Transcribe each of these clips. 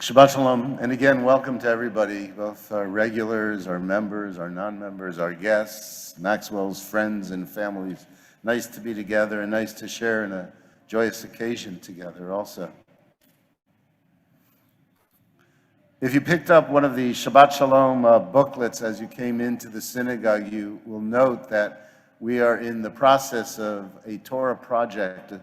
Shabbat Shalom, and again, welcome to everybody, both our regulars, our members, our non-members, our guests, Maxwell's friends and families. Nice to be together and nice to share in a joyous occasion together also. If you picked up one of the Shabbat Shalom booklets as you came into the synagogue, you will note that we are in the process of a Torah project.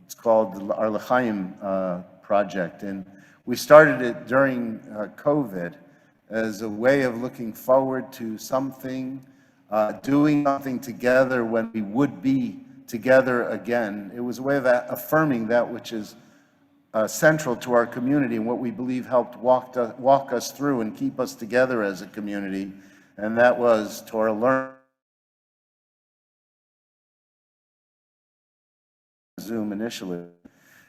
It's called the Ar L'Chaim project, and we started it during COVID as a way of looking forward to something, doing something together when we would be together again. It was a way of affirming that which is central to our community and what we believe helped walk us through and keep us together as a community, and that was Torah learning. Zoom initially.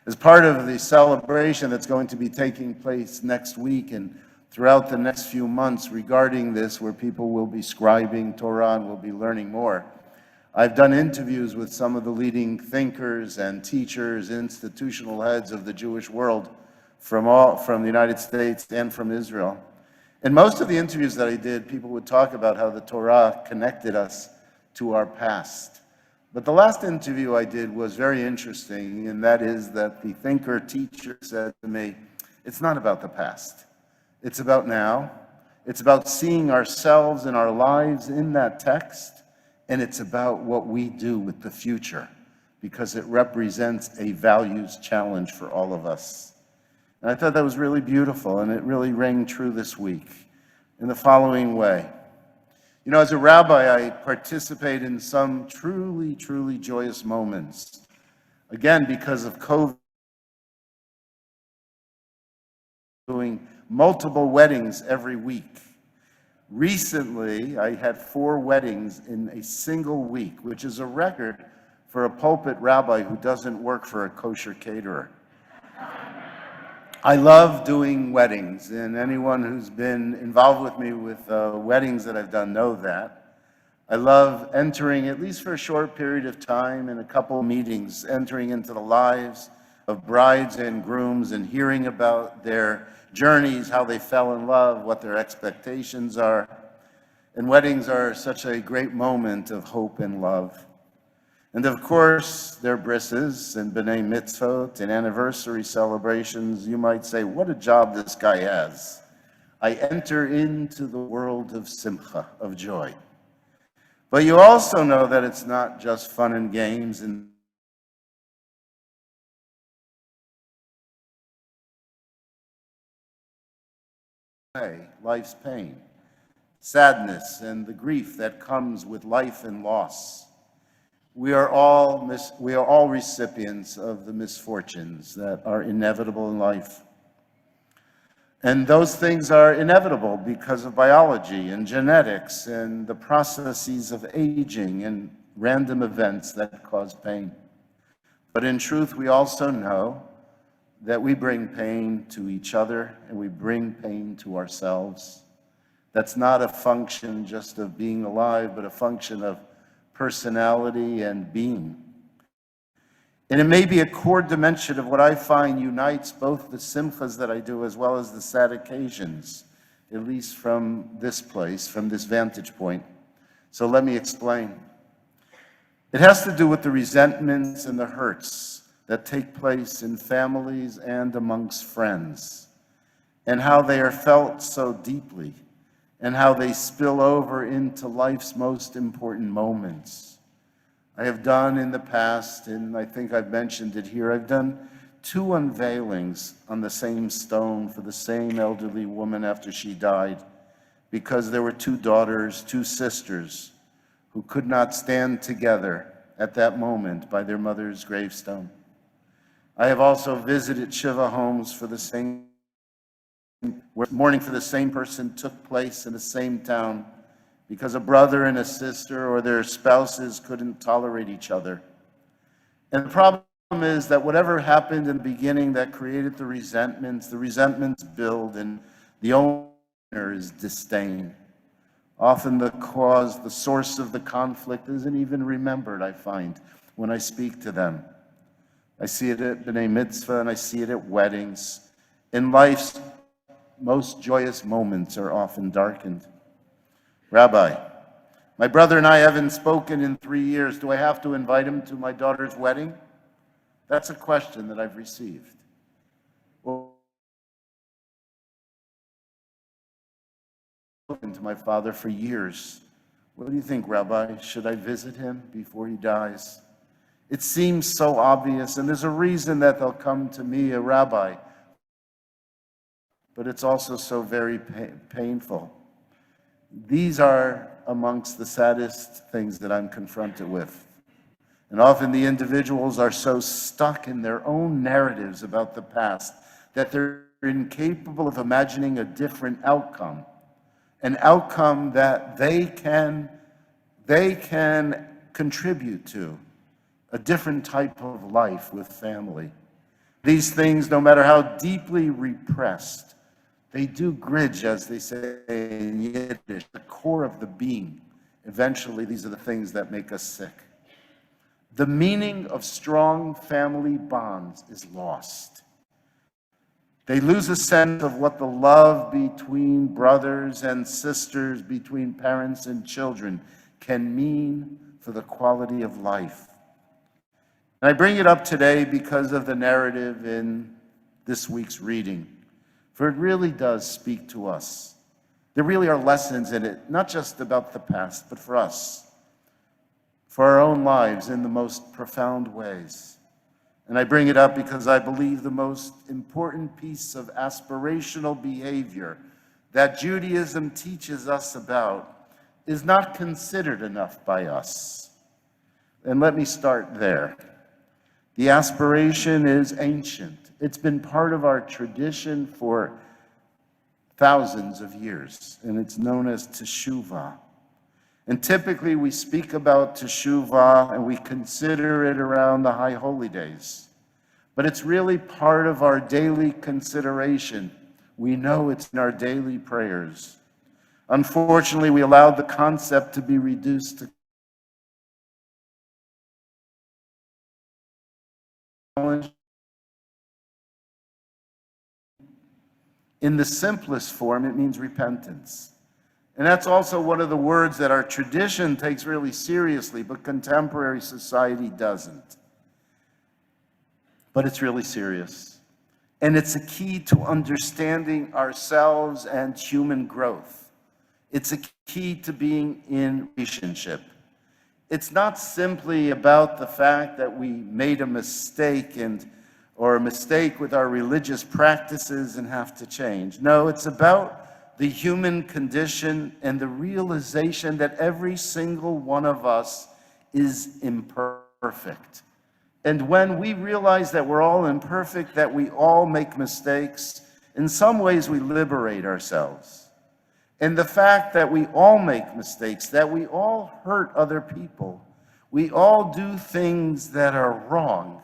As part of the celebration that's going to be taking place next week and throughout the next few months regarding this, where people will be scribing Torah and will be learning more, I've done interviews with some of the leading thinkers and teachers, institutional heads of the Jewish world from the United States and from Israel. In most of the interviews that I did, people would talk about how the Torah connected us to our past. But the last interview I did was very interesting, and that is that the thinker-teacher said to me, it's not about the past. It's about now. It's about seeing ourselves and our lives in that text, and it's about what we do with the future, because it represents a values challenge for all of us. And I thought that was really beautiful, and it really rang true this week in the following way. You know, as a rabbi, I participate in some truly, truly joyous moments. Again, because of COVID, doing multiple weddings every week. Recently, I had 4 weddings in a single week, which is a record for a pulpit rabbi who doesn't work for a kosher caterer. I love doing weddings, and anyone who's been involved with me with weddings that I've done know that. I love entering, at least for a short period of time, in a couple of meetings, entering into the lives of brides and grooms and hearing about their journeys, how they fell in love, what their expectations are. And weddings are such a great moment of hope and love. And of course, their brisses and b'nai mitzvot and anniversary celebrations. You might say, what a job this guy has. I enter into the world of simcha, of joy. But you also know that it's not just fun and games and life's pain, sadness, and the grief that comes with life and loss. We are all recipients of the misfortunes that are inevitable in life. And those things are inevitable because of biology and genetics and the processes of aging and random events that cause pain. But in truth, we also know that we bring pain to each other and we bring pain to ourselves. That's not a function just of being alive, but a function of personality and being. And it may be a core dimension of what I find unites both the simchas that I do as well as the sad occasions, at least from this place, from this vantage point. So let me explain. It has to do with the resentments and the hurts that take place in families and amongst friends, and how they are felt so deeply, and how they spill over into life's most important moments. I have done in the past, and I think I've mentioned it here, I've done 2 unveilings on the same stone for the same elderly woman after she died, because there were 2 daughters, 2 sisters, who could not stand together at that moment by their mother's gravestone. I have also visited Shiva homes for the same where mourning for the same person took place in the same town because a brother and a sister or their spouses couldn't tolerate each other. And the problem is that whatever happened in the beginning that created the resentments build, and the owner is disdain. Often the source of the conflict isn't even remembered, I find, when I speak to them. I see it at B'nai Mitzvah and I see it at weddings. In life's most joyous moments are often darkened. Rabbi, my brother and I haven't spoken in 3 years. Do I have to invite him to my daughter's wedding? That's a question that I've received. Well, I've spoken to my father for years. What do you think, Rabbi? Should I visit him before he dies? It seems so obvious, and there's a reason that they'll come to me, a rabbi. But it's also so very painful. These are amongst the saddest things that I'm confronted with. And often the individuals are so stuck in their own narratives about the past that they're incapable of imagining a different outcome, an outcome that they can contribute to, a different type of life with family. These things, no matter how deeply repressed, they do gridge, as they say in Yiddish, the core of the being. Eventually, these are the things that make us sick. The meaning of strong family bonds is lost. They lose a sense of what the love between brothers and sisters, between parents and children, can mean for the quality of life. And I bring it up today because of the narrative in this week's reading. For it really does speak to us. There really are lessons in it, not just about the past, but for us, for our own lives in the most profound ways. And I bring it up because I believe the most important piece of aspirational behavior that Judaism teaches us about is not considered enough by us. And let me start there. The aspiration is ancient. It's been part of our tradition for thousands of years, and it's known as teshuvah. And typically we speak about teshuvah and we consider it around the high holy days. But it's really part of our daily consideration. We know it's in our daily prayers. Unfortunately, we allowed the concept to be reduced to challenge. In the simplest form, it means repentance. And that's also one of the words that our tradition takes really seriously, but contemporary society doesn't. But it's really serious. And it's a key to understanding ourselves and human growth. It's a key to being in relationship. It's not simply about the fact that we made a mistake or a mistake with our religious practices and have to change. No, it's about the human condition and the realization that every single one of us is imperfect. And when we realize that we're all imperfect, that we all make mistakes, in some ways we liberate ourselves. And the fact that we all make mistakes, that we all hurt other people, we all do things that are wrong,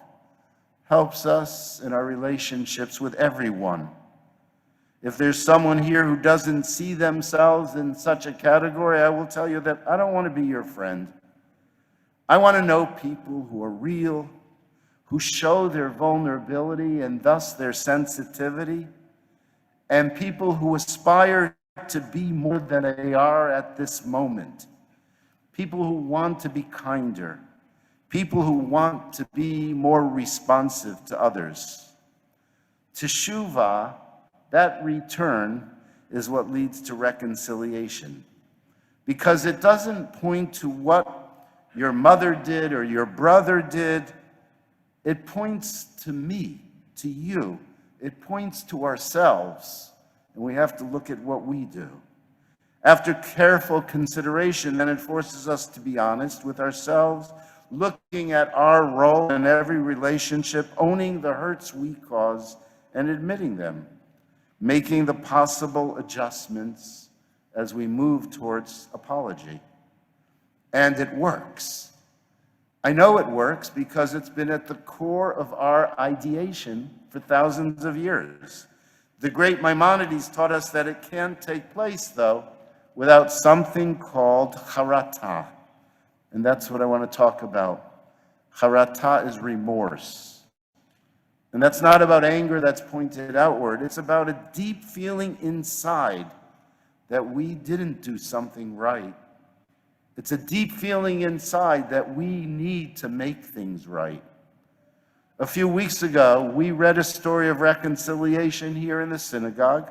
helps us in our relationships with everyone. If there's someone here who doesn't see themselves in such a category, I will tell you that I don't want to be your friend. I want to know people who are real, who show their vulnerability and thus their sensitivity, and people who aspire to be more than they are at this moment. People who want to be kinder. People who want to be more responsive to others. Teshuvah, that return, is what leads to reconciliation. Because it doesn't point to what your mother did or your brother did. It points to me, to you. It points to ourselves. And we have to look at what we do. After careful consideration, then it forces us to be honest with ourselves, looking at our role in every relationship, owning the hurts we cause, and admitting them, making the possible adjustments as we move towards apology. And it works. I know it works because it's been at the core of our ideation for thousands of years. The great Maimonides taught us that it can't take place, though, without something called charata. And that's what I want to talk about. Charata is remorse. And that's not about anger that's pointed outward. It's about a deep feeling inside that we didn't do something right. It's a deep feeling inside that we need to make things right. A few weeks ago, we read a story of reconciliation here in the synagogue.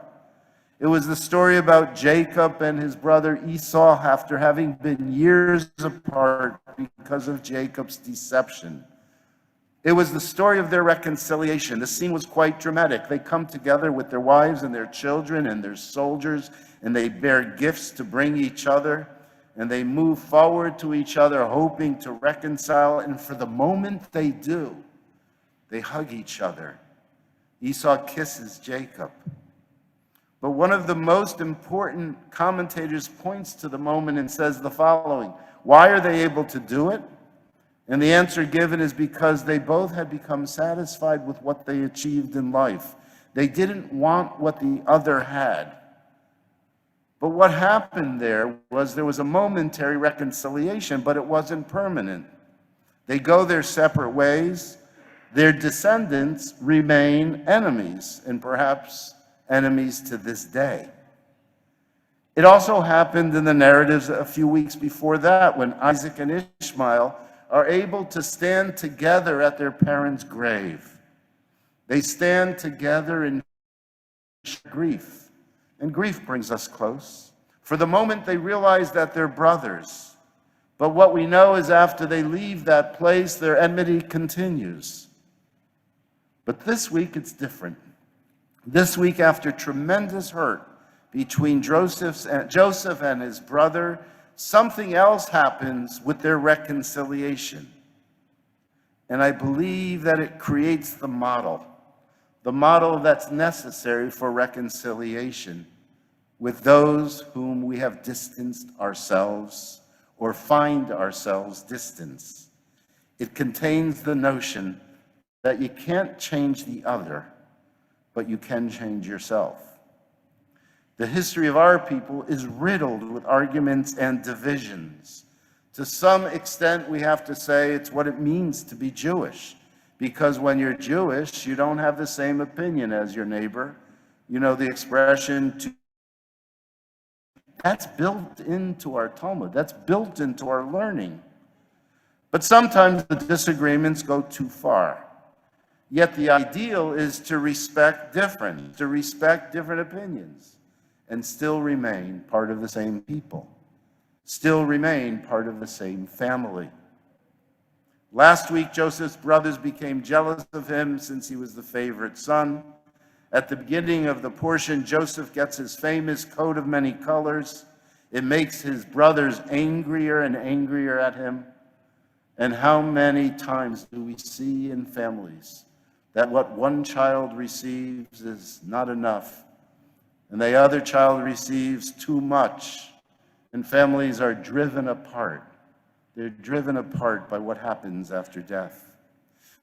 It was the story about Jacob and his brother Esau after having been years apart because of Jacob's deception. It was the story of their reconciliation. The scene was quite dramatic. They come together with their wives and their children and their soldiers, and they bear gifts to bring each other, and they move forward to each other, hoping to reconcile. And for the moment they do, they hug each other. Esau kisses Jacob. But one of the most important commentators points to the moment and says the following: why are they able to do it? And the answer given is because they both had become satisfied with what they achieved in life. They didn't want what the other had. But what happened there was a momentary reconciliation, but it wasn't permanent. They go their separate ways. Their descendants remain enemies, and perhaps enemies to this day. It also happened in the narratives a few weeks before that, when Isaac and Ishmael are able to stand together at their parents' grave. They stand together in grief, and grief brings us close. For the moment, they realize that they're brothers. But what we know is after they leave that place, their enmity continues. But this week, it's different. This week, after tremendous hurt between Joseph and his brother, something else happens with their reconciliation. And I believe that it creates the model that's necessary for reconciliation with those whom we have distanced ourselves or find ourselves distanced. It contains the notion that you can't change the other, but you can change yourself. The history of our people is riddled with arguments and divisions. To some extent, we have to say it's what it means to be Jewish, because when you're Jewish, you don't have the same opinion as your neighbor. You know the expression, that's built into our Talmud. That's built into our learning. But sometimes the disagreements go too far. Yet the ideal is to respect different opinions, and still remain part of the same people, still remain part of the same family. Last week, Joseph's brothers became jealous of him since he was the favorite son. At the beginning of the portion, Joseph gets his famous coat of many colors. It makes his brothers angrier and angrier at him. And how many times do we see in families that what one child receives is not enough, and the other child receives too much, and families are driven apart. They're driven apart by what happens after death.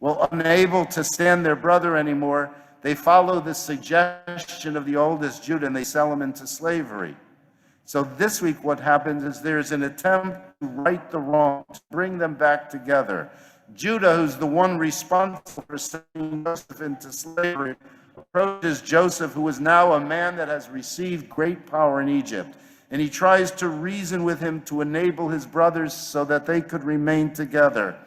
Well, unable to stand their brother anymore, they follow the suggestion of the oldest, Judah, and they sell him into slavery. So this week what happens is there's an attempt to right the wrong, to bring them back together. Judah, who's the one responsible for sending Joseph into slavery, approaches Joseph, who is now a man that has received great power in Egypt, and he tries to reason with him to enable his brothers so that they could remain together.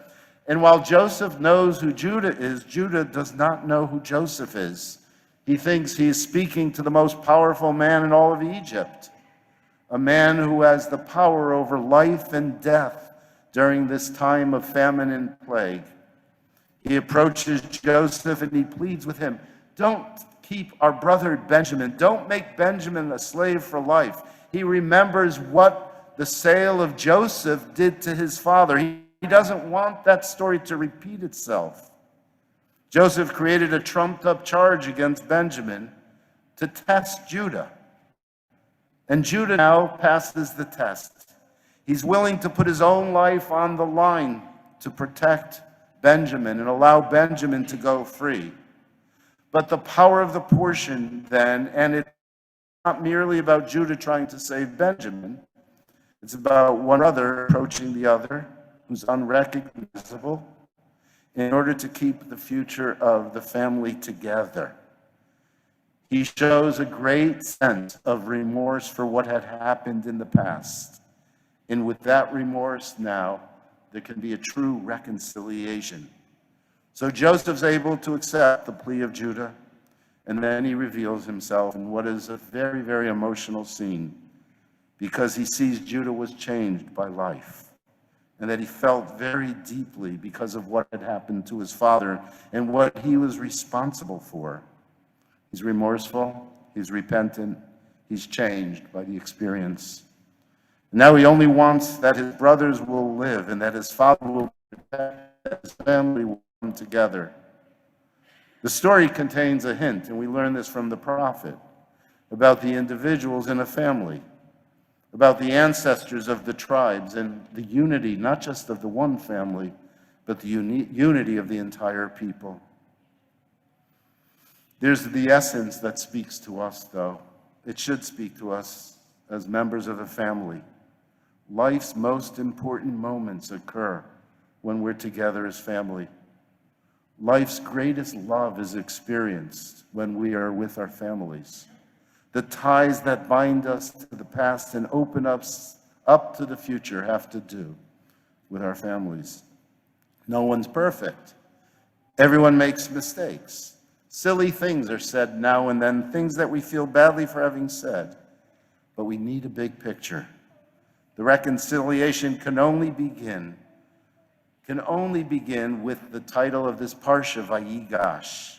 And while Joseph knows who Judah is, Judah does not know who Joseph is. He thinks he is speaking to the most powerful man in all of Egypt, a man who has the power over life and death during this time of famine and plague. He approaches Joseph and he pleads with him, don't keep our brother Benjamin. Don't make Benjamin a slave for life. He remembers what the sale of Joseph did to his father. He doesn't want that story to repeat itself. Joseph created a trumped-up charge against Benjamin to test Judah. And Judah now passes the test. He's willing to put his own life on the line to protect Benjamin and allow Benjamin to go free. But the power of the portion then, and it's not merely about Judah trying to save Benjamin, it's about one brother approaching the other who's unrecognizable. in order to keep the future of the family together. He shows a great sense of remorse for what had happened in the past. And with that remorse now, there can be a true reconciliation. So Joseph's able to accept the plea of Judah, and then he reveals himself in what is a very, very emotional scene, because he sees Judah was changed by life, and that he felt very deeply because of what had happened to his father and what he was responsible for. He's remorseful, he's repentant, he's changed by the experience. Now he only wants that his brothers will live and that his father will protect, that his family will come together. The story contains a hint, and we learn this from the prophet, about the individuals in a family, about the ancestors of the tribes and the unity, not just of the one family, but the unity of the entire people. There's the essence that speaks to us, though. It should speak to us as members of a family. Life's most important moments occur when we're together as family. Life's greatest love is experienced when we are with our families. The ties that bind us to the past and open us up to the future have to do with our families. No one's perfect. Everyone makes mistakes. Silly things are said now and then, things that we feel badly for having said. But we need a big picture. The reconciliation can only begin with the title of this parsha, Vayigash,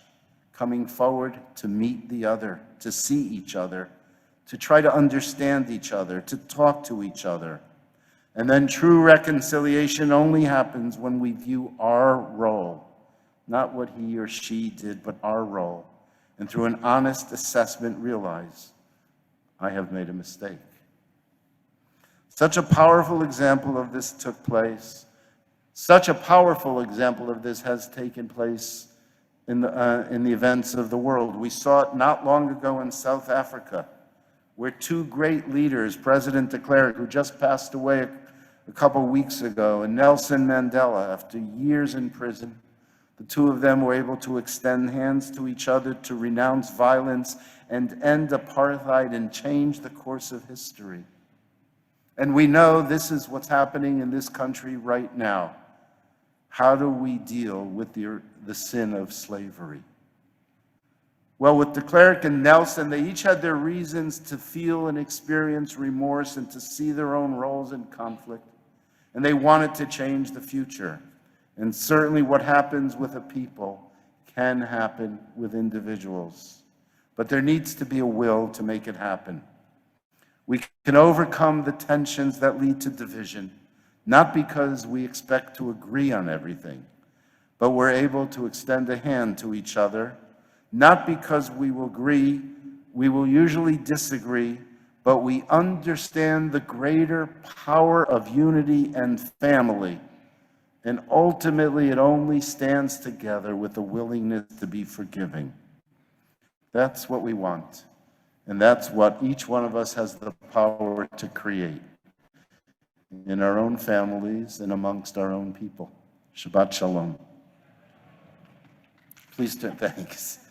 coming forward to meet the other, to see each other, to try to understand each other, to talk to each other. And then true reconciliation only happens when we view our role, not what he or she did, but our role, and through an honest assessment realize, I have made a mistake. Such a powerful example of this took place. Such a powerful example of this has taken place in the events of the world. We saw it not long ago in South Africa, where two great leaders, President de Klerk, who just passed away a couple weeks ago, and Nelson Mandela, after years in prison, the two of them were able to extend hands to each other to renounce violence and end apartheid and change the course of history. And we know this is what's happening in this country right now. How do we deal with the sin of slavery? Well, with de Klerk and Nelson, they each had their reasons to feel and experience remorse and to see their own roles in conflict. And they wanted to change the future. And certainly what happens with a people can happen with individuals. But there needs to be a will to make it happen. We can overcome the tensions that lead to division, not because we expect to agree on everything, but we're able to extend a hand to each other, not because we will agree, we will usually disagree, but we understand the greater power of unity and family. And ultimately, it only stands together with a willingness to be forgiving. That's what we want. And that's what each one of us has the power to create in our own families and amongst our own people. Shabbat Shalom. Please turn, thanks.